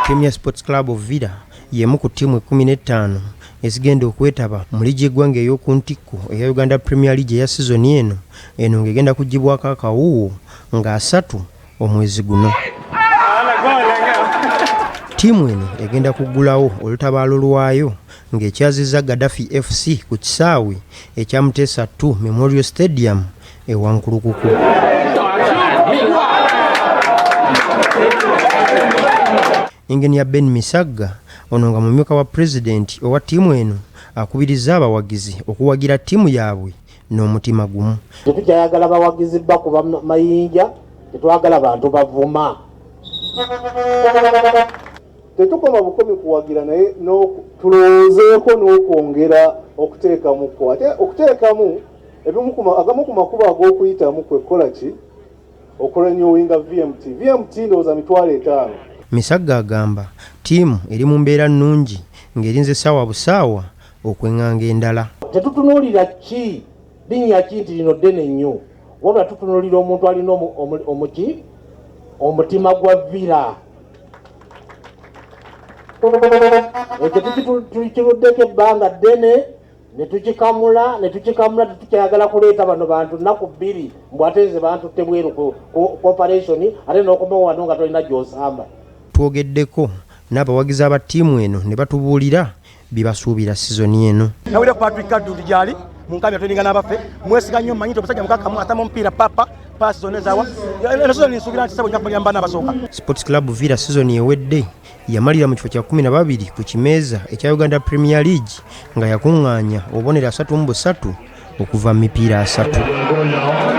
Premier Sports Club of Villa yemu ku timu 15 ezigenda okwetaba mu ligi eggwanga ey'okuntikko eya Uganda Premier League ya season eno ngegenda kugibwako akawuwo nga 3 omwezi guno. Timu eno egenda kuggulawo olutabaalo lwayo ng'ekyazizza Gaddafi FC ku kisaawe ekya Mutesa 2 Memorial Stadium ewankulukuku. Engineer Ben Misagga ono nga mumyuka wa president owa timu eno akubiriza abawagizi okuwagira timu yaabwe n'omutima gumu. Tetujayagala bawagizi bakuba mayinja, tetwagala bantu bavuma. Tetukoma bukomi kuwagira naye tulowoozeeko n'okwongera okuteekamu ko. Ate okuteekamu agamu ku makubo ag'okuyitamu kwekola ki okurenewinga VMT ndowooza 5,000. Misagga agamba tiimu eri mu mbeera nnungi ng'erinze ssaawa busaawa okwenganga endala. Tetutunuulira ki linnya ki nti lino ddene nnyo, wabula tutunuulira omuntu alina omutima gwa Villa. Ekyo tukiruddeko ebbanga ddene ne tukikamula tetukyayagala kuleeta bano bantu nnaku 2 mbw ate nze bantutte bweru ku operation ate n'okomawo wano nga tolina gy'osamba. Twogeddeko n'abawagizi aba ttiimu eno ne batubuulira bibasuubira sizoni eno. Nawulira Patrick Kaddu gyali mu nkambi yatoninga n'abaffe mwesiga nnyo mmanyi nti omusajja mukakamu atama omupiira papa paasi zonna ezaawa eno sizoni nsuubira nti sabo nja kumulya mbaana abasooka. Sports Club Villa sizoni ewedde yamalira mu kifo kya 12 ku kimeeza ekya Uganda Premier League nga yakuŋŋaanya obubonero 3 mu 3 okuva mu mipiira 3.